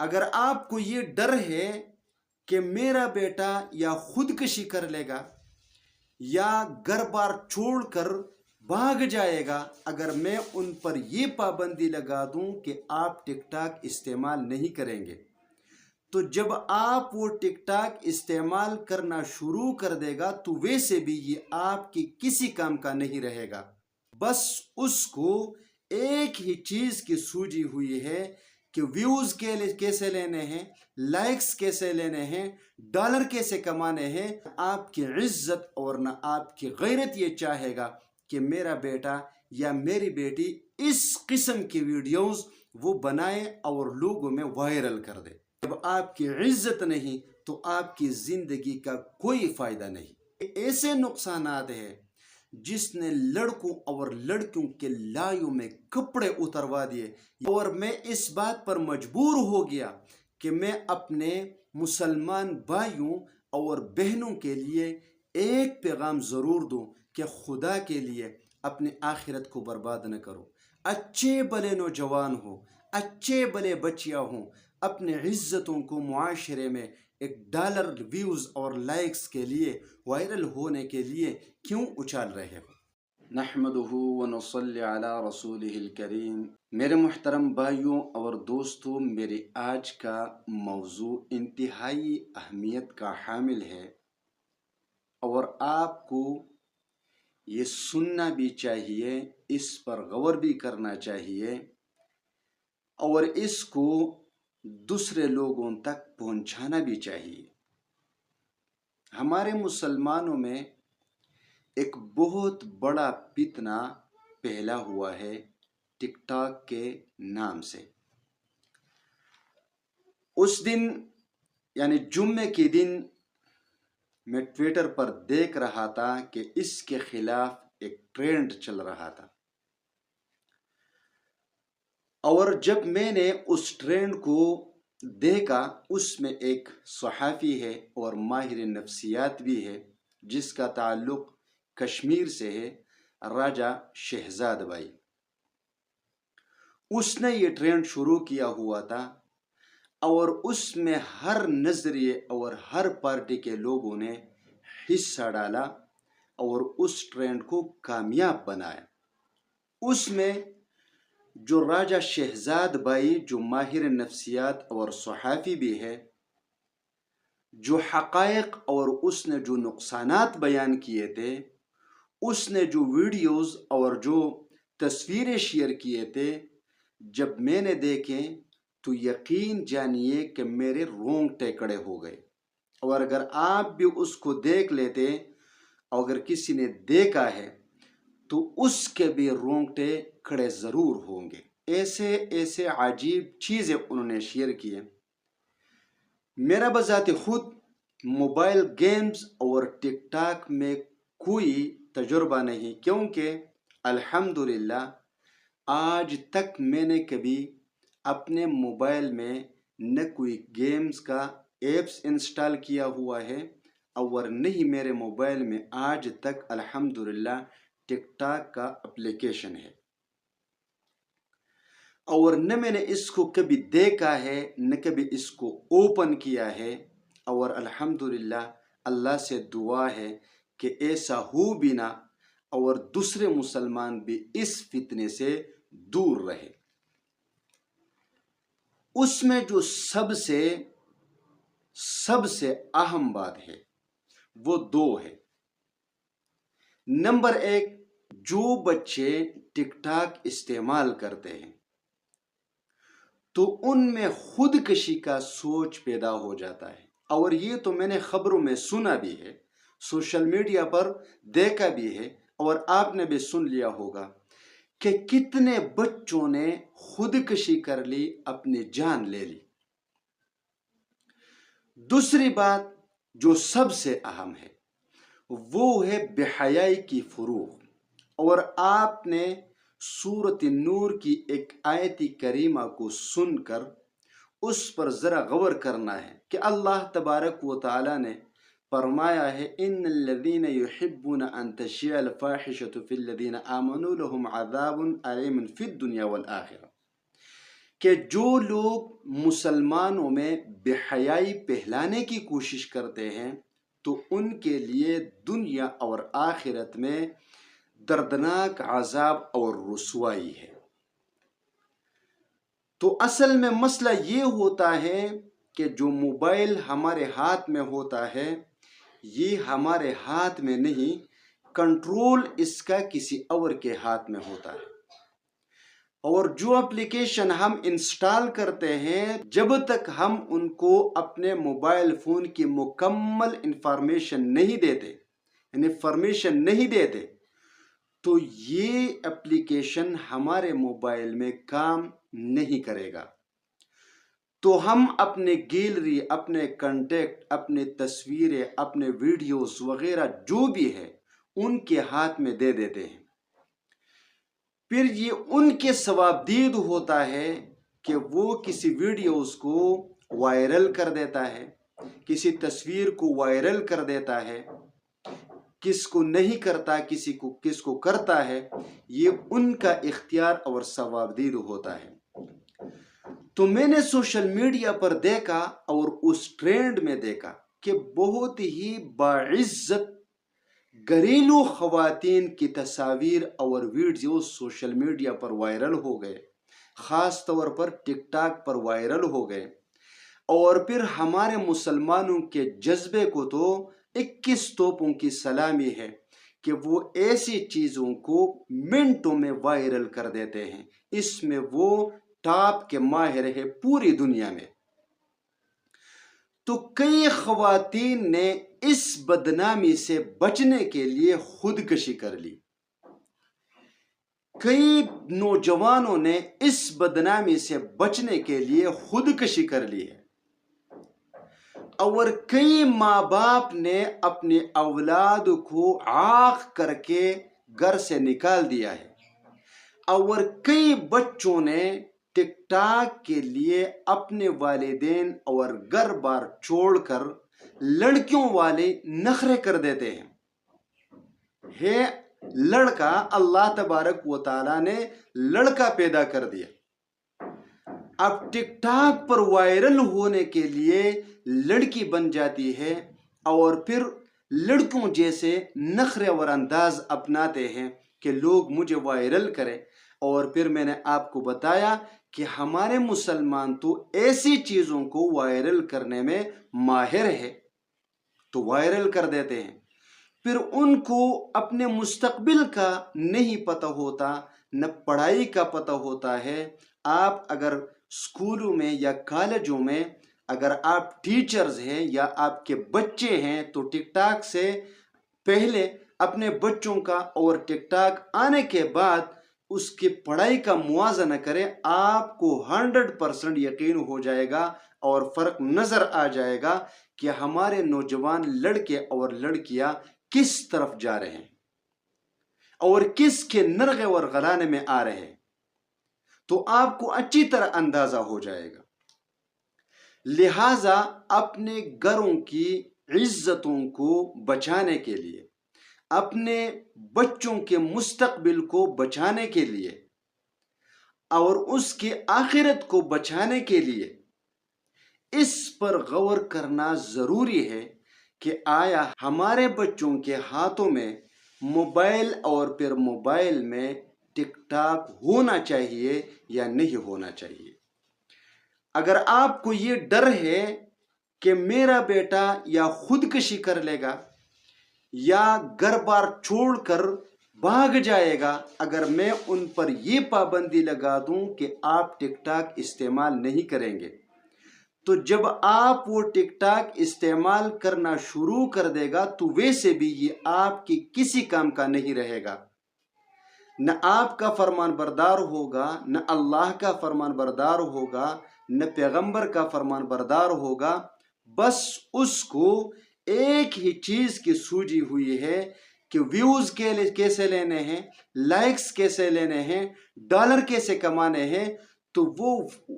اگر آپ کو یہ ڈر ہے کہ میرا بیٹا یا خودکشی کر لے گا یا گھر بار چھوڑ کر بھاگ جائے گا، اگر میں ان پر یہ پابندی لگا دوں کہ آپ ٹک ٹاک استعمال نہیں کریں گے، تو جب آپ وہ ٹک ٹاک استعمال کرنا شروع کر دے گا تو ویسے بھی یہ آپ کی کسی کام کا نہیں رہے گا۔ بس اس کو ایک ہی چیز کی سوجی ہوئی ہے کہ ویوز کیسے لینے ہیں، لائکس کیسے لینے ہیں، ڈالر کیسے کمانے ہیں۔ آپ کی عزت اور نہ آپ کی غیرت یہ چاہے گا کہ میرا بیٹا یا میری بیٹی اس قسم کی ویڈیوز وہ بنائے اور لوگوں میں وائرل کر دے۔ جب آپ کی عزت نہیں تو آپ کی زندگی کا کوئی فائدہ نہیں۔ ایسے نقصانات ہیں جس نے لڑکوں اور لڑکیوں کے لایوں میں کپڑے اتروا دیے، اور میں اس بات پر مجبور ہو گیا کہ میں اپنے مسلمان بھائیوں اور بہنوں کے لیے ایک پیغام ضرور دوں کہ خدا کے لیے اپنے آخرت کو برباد نہ کرو۔ اچھے بھلے نوجوان ہوں، اچھے بھلے بچیاں ہوں، اپنے عزتوں کو معاشرے میں ایک ڈالر ویوز اور لائکس کے لیے، وائرل ہونے کے لیے کیوں اچھال رہے ہو؟ نحمدہ ونصلی علی رسولہ الکریم۔ میرے محترم بھائیوں اور دوستوں، میری آج کا موضوع انتہائی اہمیت کا حامل ہے اور آپ کو یہ سننا بھی چاہیے، اس پر غور بھی کرنا چاہیے اور اس کو دوسرے لوگوں تک پہنچانا بھی چاہیے۔ ہمارے مسلمانوں میں ایک بہت بڑا فتنہ پھیلا ہوا ہے ٹک ٹاک کے نام سے۔ اس دن یعنی جمعے کے دن میں ٹویٹر پر دیکھ رہا تھا کہ اس کے خلاف ایک ٹرینڈ چل رہا تھا، اور جب میں نے اس ٹرینڈ کو دیکھا، اس میں ایک صحافی ہے اور ماہر نفسیات بھی ہے جس کا تعلق کشمیر سے ہے، راجہ شہزاد بھائی۔ اس نے یہ ٹرینڈ شروع کیا ہوا تھا اور اس میں ہر نظریے اور ہر پارٹی کے لوگوں نے حصہ ڈالا اور اس ٹرینڈ کو کامیاب بنایا۔ اس میں جو راجہ شہزاد بھائی، جو ماہر نفسیات اور صحافی بھی ہے، جو حقائق اور اس نے جو نقصانات بیان کیے تھے، اس نے جو ویڈیوز اور جو تصویریں شیئر کیے تھے، جب میں نے دیکھے تو یقین جانیے کہ میرے رونگٹے کھڑے ہو گئے۔ اور اگر آپ بھی اس کو دیکھ لیتے، اگر کسی نے دیکھا ہے تو اس کے بھی رونگٹے کھڑے ضرور ہوں گے۔ ایسے عجیب چیزیں انہوں نے شیئر کیے۔ میرا بذات خود موبائل گیمز اور ٹک ٹاک میں کوئی تجربہ نہیں، کیونکہ الحمدللہ آج تک میں نے کبھی اپنے موبائل میں نہ کوئی گیمز کا ایپس انسٹال کیا ہوا ہے اور نہیں میرے موبائل میں آج تک الحمدللہ ٹک ٹاک کا اپلیکیشن ہے، اور نہ میں نے اس کو کبھی دیکھا ہے، نہ کبھی اس کو اوپن کیا ہے۔ اور الحمدللہ اللہ سے دعا ہے کہ ایسا ہو بھی نہ اور دوسرے مسلمان بھی اس فتنے سے دور رہے۔ اس میں جو سب سے اہم بات ہے وہ دو ہے۔ نمبر ایک، جو بچے ٹک ٹاک استعمال کرتے ہیں تو ان میں خودکشی کا سوچ پیدا ہو جاتا ہے، اور یہ تو میں نے خبروں میں سنا بھی ہے، سوشل میڈیا پر دیکھا بھی ہے، اور آپ نے بھی سن لیا ہوگا کہ کتنے بچوں نے خودکشی کر لی، اپنی جان لے لی۔ دوسری بات جو سب سے اہم ہے وہ ہے بے حیائی کی فروغ، اور آپ نے سورۃ نور کی ایک آیت کریمہ کو سن کر اس پر ذرا غور کرنا ہے کہ اللہ تبارک و تعالی نے فرمایا ہے ان الذین یحبون ان تشیع الفاحشۃ فی الذین آمنوا لهم عذاب علیم فی الدنیا والآخرہ، کہ جو لوگ مسلمانوں میں بے حیائی پھیلانے کی کوشش کرتے ہیں تو ان کے لیے دنیا اور آخرت میں دردناک عذاب اور رسوائی ہے۔ تو اصل میں مسئلہ یہ ہوتا ہے کہ جو موبائل ہمارے ہاتھ میں ہوتا ہے یہ ہمارے ہاتھ میں نہیں، کنٹرول اس کا کسی اور کے ہاتھ میں ہوتا ہے۔ اور جو اپلیکیشن ہم انسٹال کرتے ہیں جب تک ہم ان کو اپنے موبائل فون کی مکمل انفارمیشن نہیں دیتے تو یہ اپلیکیشن ہمارے موبائل میں کام نہیں کرے گا۔ تو ہم اپنے گیلری، اپنے کنٹیکٹ، اپنے تصویریں، اپنے ویڈیوز وغیرہ جو بھی ہے ان کے ہاتھ میں دے دیتے ہیں۔ پھر یہ ان کے ثوابدید ہوتا ہے کہ وہ کسی ویڈیوز کو وائرل کر دیتا ہے، کسی تصویر کو وائرل کر دیتا ہے، کس کو نہیں کرتا، کس کو کرتا ہے، یہ ان کا اختیار اور ثوابدید ہوتا ہے۔ تو میں نے سوشل میڈیا پر دیکھا اور اس ٹرینڈ میں دیکھا کہ بہت ہی باعزت گھریلو خواتین کی تصاویر اور ویڈیوز سوشل میڈیا پر وائرل ہو گئے، خاص طور پر ٹک ٹاک پر وائرل ہو گئے۔ اور پھر ہمارے مسلمانوں کے جذبے کو تو 21 توپوں کی سلامی ہے کہ وہ ایسی چیزوں کو منٹوں میں وائرل کر دیتے ہیں، اس میں وہ ٹاپ کے ماہر ہے پوری دنیا میں۔ تو کئی خواتین نے اس بدنامی سے بچنے کے لیے خودکشی کر لی، کئی نوجوانوں نے اس بدنامی سے بچنے کے لیے خودکشی کر لی ہے، اور کئی ماں باپ نے اپنے اولاد کو عاق کر کے گھر سے نکال دیا ہے، اور کئی بچوں نے ٹک ٹاک کے لیے اپنے والدین اور گھر بار چھوڑ کر لڑکیوں والے نخرے کر دیتے ہیں۔ لڑکا، اللہ تبارک و تعالیٰ نے لڑکا پیدا کر دیا، اب ٹک ٹاک پر وائرل ہونے کے لیے لڑکی بن جاتی ہے اور پھر لڑکوں جیسے نخرے اور انداز اپناتے ہیں کہ لوگ مجھے وائرل کریں۔ اور پھر میں نے آپ کو بتایا کہ ہمارے مسلمان تو ایسی چیزوں کو وائرل کرنے میں ماہر ہے، تو وائرل کر دیتے ہیں۔ پھر ان کو اپنے مستقبل کا نہیں پتہ ہوتا، نہ پڑھائی کا پتہ ہوتا ہے۔ آپ اگر اسکولوں میں یا کالجوں میں اگر آپ ٹیچرز ہیں یا آپ کے بچے ہیں تو ٹک ٹاک سے پہلے اپنے بچوں کا اور ٹک ٹاک آنے کے بعد اس کی پڑھائی کا موازنہ کریں، آپ کو 100% یقین ہو جائے گا اور فرق نظر آ جائے گا کہ ہمارے نوجوان لڑکے اور لڑکیاں کس طرف جا رہے ہیں اور کس کے نرغے اور غلانے میں آ رہے ہیں، تو آپ کو اچھی طرح اندازہ ہو جائے گا۔ لہٰذا اپنے گھروں کی عزتوں کو بچانے کے لیے، اپنے بچوں کے مستقبل کو بچانے کے لیے اور اس کی آخرت کو بچانے کے لیے اس پر غور کرنا ضروری ہے کہ آیا ہمارے بچوں کے ہاتھوں میں موبائل اور پھر موبائل میں ٹک ٹاک ہونا چاہیے یا نہیں ہونا چاہیے۔ اگر آپ کو یہ ڈر ہے کہ میرا بیٹا یا خودکشی کر لے گا یا گھر بار چھوڑ کر بھاگ جائے گا اگر میں ان پر یہ پابندی لگا دوں کہ آپ ٹک ٹاک استعمال نہیں کریں گے، تو جب آپ وہ ٹک ٹاک استعمال کرنا شروع کر دے گا تو ویسے بھی یہ آپ کی کسی کام کا نہیں رہے گا، نہ آپ کا فرمان بردار ہوگا، نہ اللہ کا فرمان بردار ہوگا، نہ پیغمبر کا فرمان بردار ہوگا۔ بس اس کو ایک ہی چیز کی سوجی ہوئی ہے کہ ویوز کیسے لینے ہیں، لائکس کیسے لینے ہیں، ڈالر کیسے کمانے ہیں، تو وہ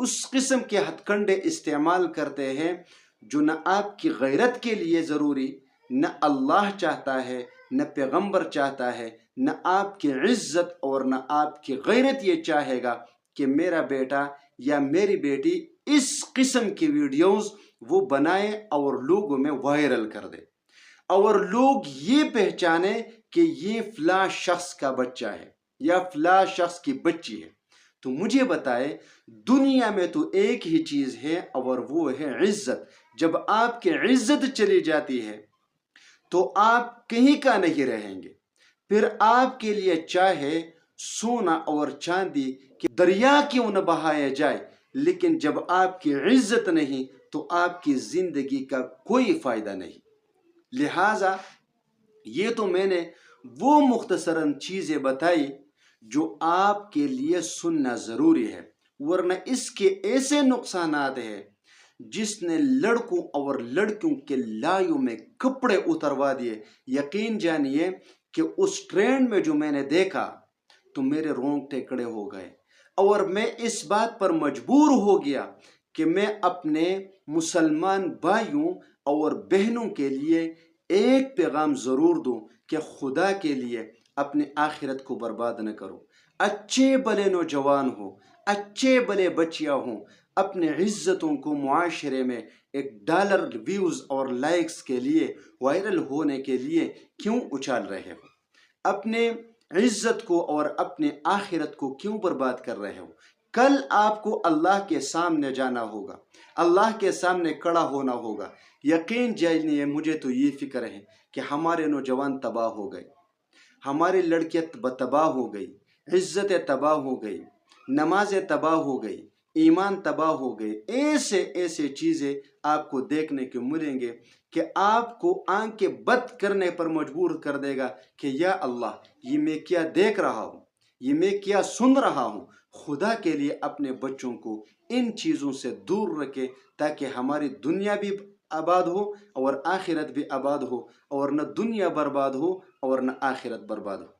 اس قسم کے ہتھ کنڈے استعمال کرتے ہیں جو نہ آپ کی غیرت کے لیے ضروری، نہ اللہ چاہتا ہے، نہ پیغمبر چاہتا ہے، نہ آپ کی عزت اور نہ آپ کی غیرت یہ چاہے گا کہ میرا بیٹا یا میری بیٹی اس قسم کی ویڈیوز وہ بنائے اور لوگوں میں وائرل کر دے اور لوگ یہ پہچانے کہ یہ فلاں شخص کا بچہ ہے یا فلاں شخص کی بچی ہے، تو مجھے بتائے دنیا میں تو ایک ہی چیز ہے اور وہ ہے عزت۔ جب آپ کی عزت چلی جاتی ہے تو آپ کہیں کا نہیں رہیں گے، پھر آپ کے لیے چاہے سونا اور چاندی کہ دریا کیوں نہ بہایا جائے، لیکن جب آپ کی عزت نہیں تو آپ کی زندگی کا کوئی فائدہ نہیں۔ لہٰذا یہ تو میں نے وہ مختصراً چیزیں بتائی جو آپ کے لیے سننا ضروری ہے، ورنہ اس کے ایسے نقصانات ہیں جس نے لڑکوں اور لڑکیوں کے لایوں میں کپڑے اتروا دیے۔ یقین جانیے کہ اس ٹرینڈ میں جو میں نے دیکھا تو میرے رونگٹے کھڑے ہو گئے اور میں اس بات پر مجبور ہو گیا کہ میں اپنے مسلمان بھائیوں اور بہنوں کے لیے ایک پیغام ضرور دوں کہ خدا کے لیے اپنے آخرت کو برباد نہ کرو۔ اچھے بھلے نوجوان ہوں، اچھے بھلے بچیاں ہوں، اپنے عزتوں کو معاشرے میں ایک ڈالر ویوز اور لائکس کے لیے وائرل ہونے کے لیے کیوں اچھال رہے ہو؟ اپنے عزت کو اور اپنے آخرت کو کیوں برباد کر رہے ہو؟ کل آپ کو اللہ کے سامنے جانا ہوگا، اللہ کے سامنے کھڑا ہونا ہوگا۔ یقین جانیے مجھے تو یہ فکر ہے کہ ہمارے نوجوان تباہ ہو گئے، ہماری لڑکیاں تباہ ہو گئی، عزتیں تباہ ہو گئی، نمازیں تباہ ہو گئی، ایمان تباہ ہو گئے۔ ایسے چیزیں آپ کو دیکھنے کو ملیں گے کہ آپ کو آنکھیں بند کرنے پر مجبور کر دے گا کہ یا اللہ یہ میں کیا دیکھ رہا ہوں، یہ میں کیا سن رہا ہوں۔ خدا کے لیے اپنے بچوں کو ان چیزوں سے دور رکھے تاکہ ہماری دنیا بھی آباد ہو اور آخرت بھی آباد ہو، اور نہ دنیا برباد ہو اور نہ آخرت برباد ہو۔